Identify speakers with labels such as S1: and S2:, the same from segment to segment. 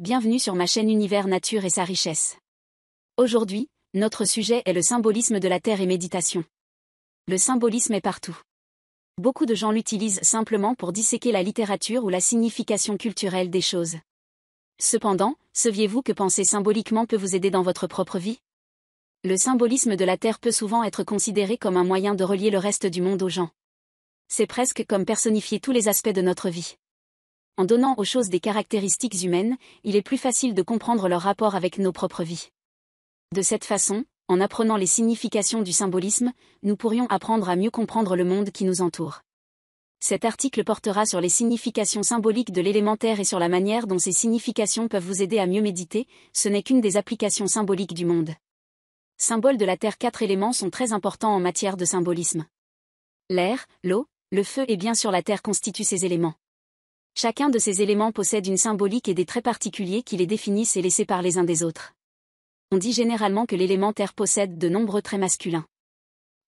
S1: bienvenue sur ma chaîne Univers Nature et sa richesse. Aujourd'hui, notre sujet est le symbolisme de la Terre et méditation. Le symbolisme est partout. Beaucoup de gens l'utilisent simplement pour disséquer la littérature ou la signification culturelle des choses. Cependant, saviez-vous que penser symboliquement peut vous aider dans votre propre vie? Le symbolisme de la Terre peut souvent être considéré comme un moyen de relier le reste du monde aux gens. C'est presque comme personnifier tous les aspects de notre vie. En donnant aux choses des caractéristiques humaines, il est plus facile de comprendre leur rapport avec nos propres vies. De cette façon, en apprenant les significations du symbolisme, nous pourrions apprendre à mieux comprendre le monde qui nous entoure. Cet article portera sur les significations symboliques de l'élémentaire et sur la manière dont ces significations peuvent vous aider à mieux méditer. Ce n'est qu'une des applications symboliques du monde. Symboles de la Terre. 4 éléments sont très importants en matière de symbolisme. L'air, l'eau, le feu et bien sûr la terre constituent ces éléments. Chacun de ces éléments possède une symbolique et des traits particuliers qui les définissent et les séparent les uns des autres. On dit généralement que l'élément terre possède de nombreux traits masculins.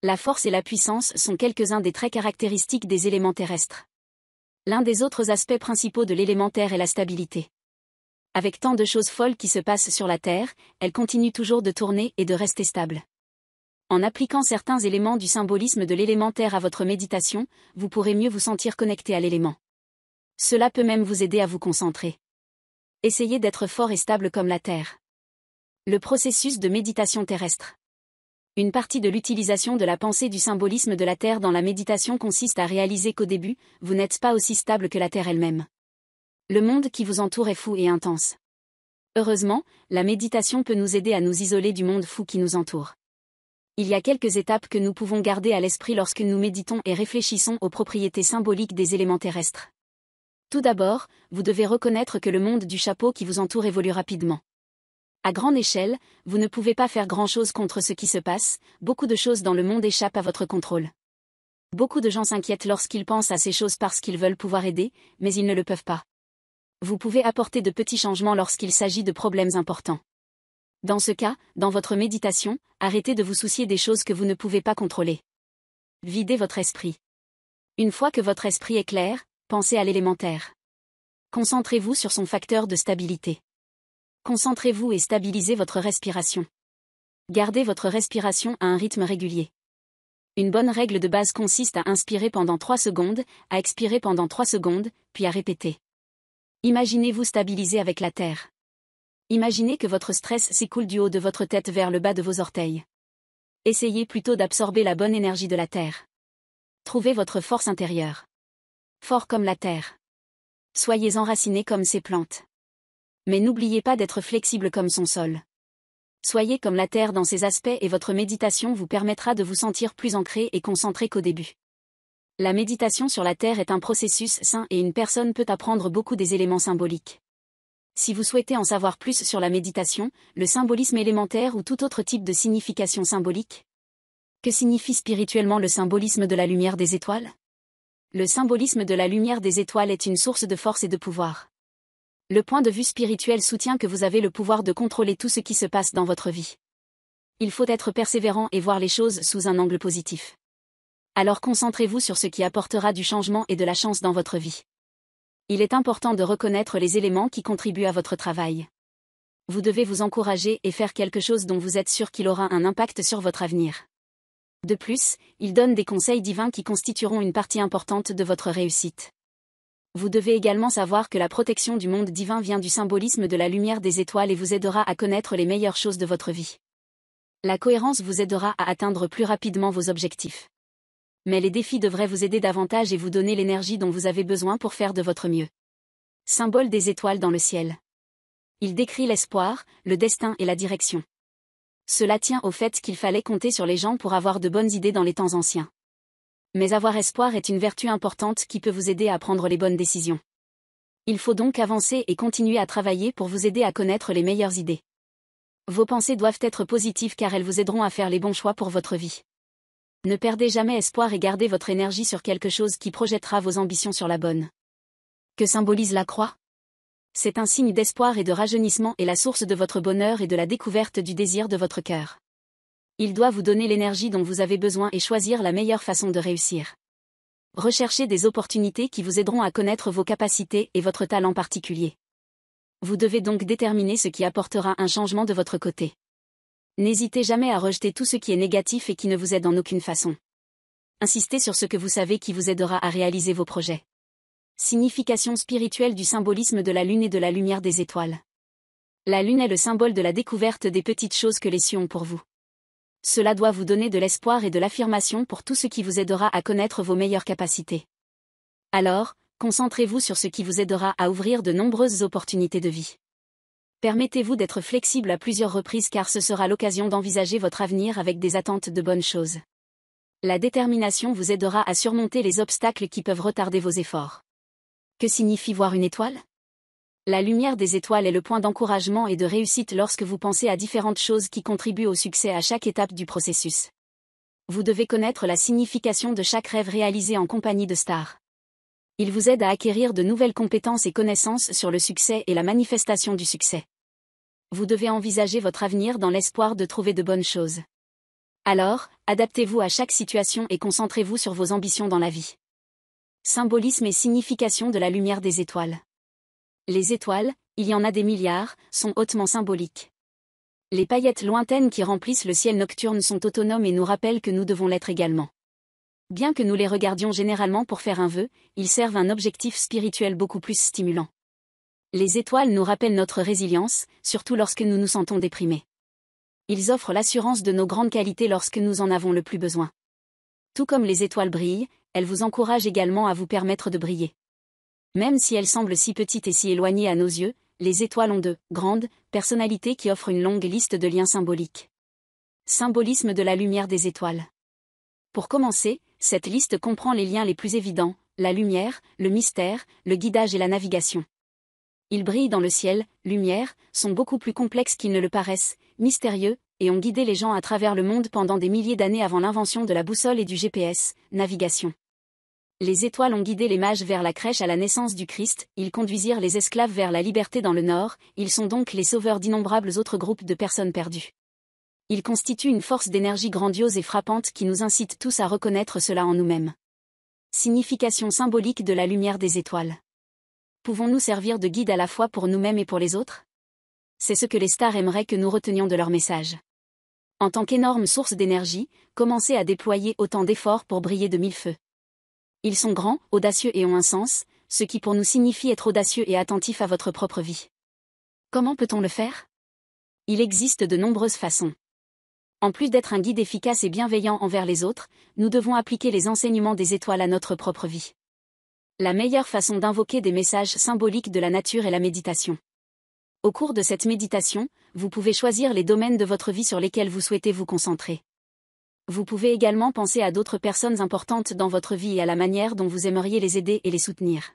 S1: La force et la puissance sont quelques-uns des traits caractéristiques des éléments terrestres. L'un des autres aspects principaux de l'élément terre est la stabilité. Avec tant de choses folles qui se passent sur la Terre, elle continue toujours de tourner et de rester stable. En appliquant certains éléments du symbolisme de l'élément terre à votre méditation, vous pourrez mieux vous sentir connecté à l'élément. Cela peut même vous aider à vous concentrer. Essayez d'être fort et stable comme la Terre. Le processus de méditation terrestre. Une partie de l'utilisation de la pensée du symbolisme de la Terre dans la méditation consiste à réaliser qu'au début, vous n'êtes pas aussi stable que la Terre elle-même. Le monde qui vous entoure est fou et intense. Heureusement, la méditation peut nous aider à nous isoler du monde fou qui nous entoure. Il y a quelques étapes que nous pouvons garder à l'esprit lorsque nous méditons et réfléchissons aux propriétés symboliques des éléments terrestres. Tout d'abord, vous devez reconnaître que le monde du chapeau qui vous entoure évolue rapidement. À grande échelle, vous ne pouvez pas faire grand-chose contre ce qui se passe, beaucoup de choses dans le monde échappent à votre contrôle. Beaucoup de gens s'inquiètent lorsqu'ils pensent à ces choses parce qu'ils veulent pouvoir aider, mais ils ne le peuvent pas. Vous pouvez apporter de petits changements lorsqu'il s'agit de problèmes importants. Dans ce cas, dans votre méditation, arrêtez de vous soucier des choses que vous ne pouvez pas contrôler. Videz votre esprit. Une fois que votre esprit est clair, pensez à l'élémentaire. Concentrez-vous sur son facteur de stabilité. Concentrez-vous et stabilisez votre respiration. Gardez votre respiration à un rythme régulier. Une bonne règle de base consiste à inspirer pendant 3 secondes, à expirer pendant 3 secondes, puis à répéter. Imaginez-vous stabilisé avec la Terre. Imaginez que votre stress s'écoule du haut de votre tête vers le bas de vos orteils. Essayez plutôt d'absorber la bonne énergie de la Terre. Trouvez votre force intérieure. Fort comme la Terre. Soyez enraciné comme ces plantes. Mais n'oubliez pas d'être flexible comme son sol. Soyez comme la Terre dans ces aspects et votre méditation vous permettra de vous sentir plus ancré et concentré qu'au début. La méditation sur la Terre est un processus sain et une personne peut apprendre beaucoup des éléments symboliques. Si vous souhaitez en savoir plus sur la méditation, le symbolisme élémentaire ou tout autre type de signification symbolique, que signifie spirituellement le symbolisme de la lumière des étoiles? Le symbolisme de la lumière des étoiles est une source de force et de pouvoir. Le point de vue spirituel soutient que vous avez le pouvoir de contrôler tout ce qui se passe dans votre vie. Il faut être persévérant et voir les choses sous un angle positif. Alors concentrez-vous sur ce qui apportera du changement et de la chance dans votre vie. Il est important de reconnaître les éléments qui contribuent à votre travail. Vous devez vous encourager et faire quelque chose dont vous êtes sûr qu'il aura un impact sur votre avenir. De plus, il donne des conseils divins qui constitueront une partie importante de votre réussite. Vous devez également savoir que la protection du monde divin vient du symbolisme de la lumière des étoiles et vous aidera à connaître les meilleures choses de votre vie. La cohérence vous aidera à atteindre plus rapidement vos objectifs. Mais les défis devraient vous aider davantage et vous donner l'énergie dont vous avez besoin pour faire de votre mieux. Symbole des étoiles dans le ciel. Il décrit l'espoir, le destin et la direction. Cela tient au fait qu'il fallait compter sur les gens pour avoir de bonnes idées dans les temps anciens. Mais avoir espoir est une vertu importante qui peut vous aider à prendre les bonnes décisions. Il faut donc avancer et continuer à travailler pour vous aider à connaître les meilleures idées. Vos pensées doivent être positives car elles vous aideront à faire les bons choix pour votre vie. Ne perdez jamais espoir et gardez votre énergie sur quelque chose qui projettera vos ambitions sur la bonne. Que symbolise la croix? C'est un signe d'espoir et de rajeunissement et la source de votre bonheur et de la découverte du désir de votre cœur. Il doit vous donner l'énergie dont vous avez besoin et choisir la meilleure façon de réussir. Recherchez des opportunités qui vous aideront à connaître vos capacités et votre talent particulier. Vous devez donc déterminer ce qui apportera un changement de votre côté. N'hésitez jamais à rejeter tout ce qui est négatif et qui ne vous aide en aucune façon. Insistez sur ce que vous savez qui vous aidera à réaliser vos projets. Signification spirituelle du symbolisme de la Lune et de la lumière des étoiles. La Lune est le symbole de la découverte des petites choses que les cieux ont pour vous. Cela doit vous donner de l'espoir et de l'affirmation pour tout ce qui vous aidera à connaître vos meilleures capacités. Alors, concentrez-vous sur ce qui vous aidera à ouvrir de nombreuses opportunités de vie. Permettez-vous d'être flexible à plusieurs reprises car ce sera l'occasion d'envisager votre avenir avec des attentes de bonnes choses. La détermination vous aidera à surmonter les obstacles qui peuvent retarder vos efforts. Que signifie voir une étoile ? La lumière des étoiles est le point d'encouragement et de réussite lorsque vous pensez à différentes choses qui contribuent au succès à chaque étape du processus. Vous devez connaître la signification de chaque rêve réalisé en compagnie de stars. Il vous aide à acquérir de nouvelles compétences et connaissances sur le succès et la manifestation du succès. Vous devez envisager votre avenir dans l'espoir de trouver de bonnes choses. Alors, adaptez-vous à chaque situation et concentrez-vous sur vos ambitions dans la vie. Symbolisme et signification de la lumière des étoiles. Les étoiles, il y en a des milliards, sont hautement symboliques. Les paillettes lointaines qui remplissent le ciel nocturne sont autonomes et nous rappellent que nous devons l'être également. Bien que nous les regardions généralement pour faire un vœu, ils servent un objectif spirituel beaucoup plus stimulant. Les étoiles nous rappellent notre résilience, surtout lorsque nous nous sentons déprimés. Ils offrent l'assurance de nos grandes qualités lorsque nous en avons le plus besoin. Tout comme les étoiles brillent, elles vous encouragent également à vous permettre de briller. Même si elles semblent si petites et si éloignées à nos yeux, les étoiles ont de grandes personnalités qui offrent une longue liste de liens symboliques. Symbolisme de la lumière des étoiles. Pour commencer, cette liste comprend les liens les plus évidents, la lumière, le mystère, le guidage et la navigation. Ils brillent dans le ciel, lumière, sont beaucoup plus complexes qu'ils ne le paraissent, mystérieux, et ont guidé les gens à travers le monde pendant des milliers d'années avant l'invention de la boussole et du GPS, navigation. Les étoiles ont guidé les mages vers la crèche à la naissance du Christ, ils conduisirent les esclaves vers la liberté dans le Nord, ils sont donc les sauveurs d'innombrables autres groupes de personnes perdues. Ils constituent une force d'énergie grandiose et frappante qui nous incite tous à reconnaître cela en nous-mêmes. Signification symbolique de la lumière des étoiles. Pouvons-nous servir de guide à la fois pour nous-mêmes et pour les autres ? C'est ce que les stars aimeraient que nous retenions de leur message. En tant qu'énorme source d'énergie, commencez à déployer autant d'efforts pour briller de mille feux. Ils sont grands, audacieux et ont un sens, ce qui pour nous signifie être audacieux et attentif à votre propre vie. Comment peut-on le faire ? Il existe de nombreuses façons. En plus d'être un guide efficace et bienveillant envers les autres, nous devons appliquer les enseignements des étoiles à notre propre vie. La meilleure façon d'invoquer des messages symboliques de la nature est la méditation. Au cours de cette méditation, vous pouvez choisir les domaines de votre vie sur lesquels vous souhaitez vous concentrer. Vous pouvez également penser à d'autres personnes importantes dans votre vie et à la manière dont vous aimeriez les aider et les soutenir.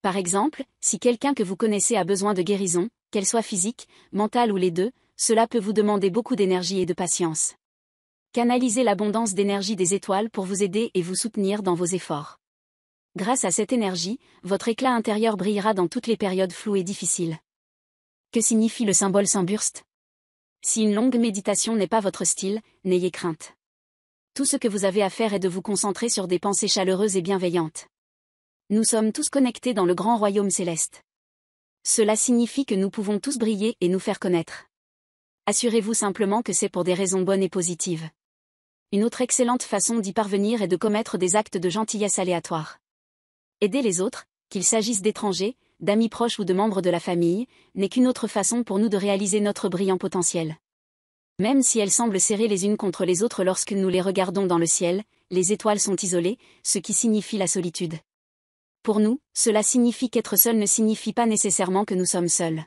S1: Par exemple, si quelqu'un que vous connaissez a besoin de guérison, qu'elle soit physique, mentale ou les deux, cela peut vous demander beaucoup d'énergie et de patience. Canalisez l'abondance d'énergie des étoiles pour vous aider et vous soutenir dans vos efforts. Grâce à cette énergie, votre éclat intérieur brillera dans toutes les périodes floues et difficiles. Que signifie le symbole Sunburst ? Si une longue méditation n'est pas votre style, n'ayez crainte. Tout ce que vous avez à faire est de vous concentrer sur des pensées chaleureuses et bienveillantes. Nous sommes tous connectés dans le grand royaume céleste. Cela signifie que nous pouvons tous briller et nous faire connaître. Assurez-vous simplement que c'est pour des raisons bonnes et positives. Une autre excellente façon d'y parvenir est de commettre des actes de gentillesse aléatoires. Aider les autres, qu'il s'agisse d'étrangers, d'amis proches ou de membres de la famille, n'est qu'une autre façon pour nous de réaliser notre brillant potentiel. Même si elles semblent serrées les unes contre les autres lorsque nous les regardons dans le ciel, les étoiles sont isolées, ce qui signifie la solitude. Pour nous, cela signifie qu'être seul ne signifie pas nécessairement que nous sommes seuls.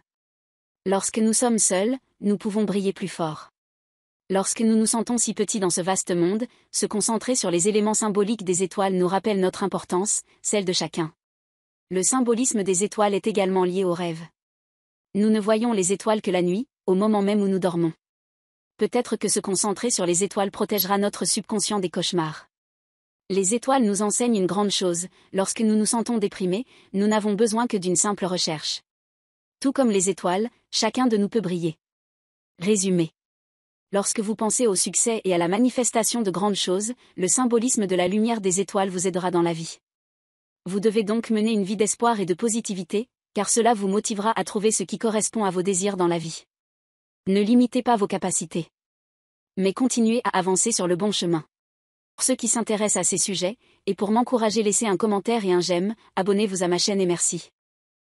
S1: Lorsque nous sommes seuls, nous pouvons briller plus fort. Lorsque nous nous sentons si petits dans ce vaste monde, se concentrer sur les éléments symboliques des étoiles nous rappelle notre importance, celle de chacun. Le symbolisme des étoiles est également lié aux rêves. Nous ne voyons les étoiles que la nuit, au moment même où nous dormons. Peut-être que se concentrer sur les étoiles protégera notre subconscient des cauchemars. Les étoiles nous enseignent une grande chose, lorsque nous nous sentons déprimés, nous n'avons besoin que d'une simple recherche. Tout comme les étoiles, chacun de nous peut briller. Résumé. Lorsque vous pensez au succès et à la manifestation de grandes choses, le symbolisme de la lumière des étoiles vous aidera dans la vie. Vous devez donc mener une vie d'espoir et de positivité, car cela vous motivera à trouver ce qui correspond à vos désirs dans la vie. Ne limitez pas vos capacités, mais continuez à avancer sur le bon chemin. Pour ceux qui s'intéressent à ces sujets, et pour m'encourager, laissez un commentaire et un j'aime, abonnez-vous à ma chaîne et merci.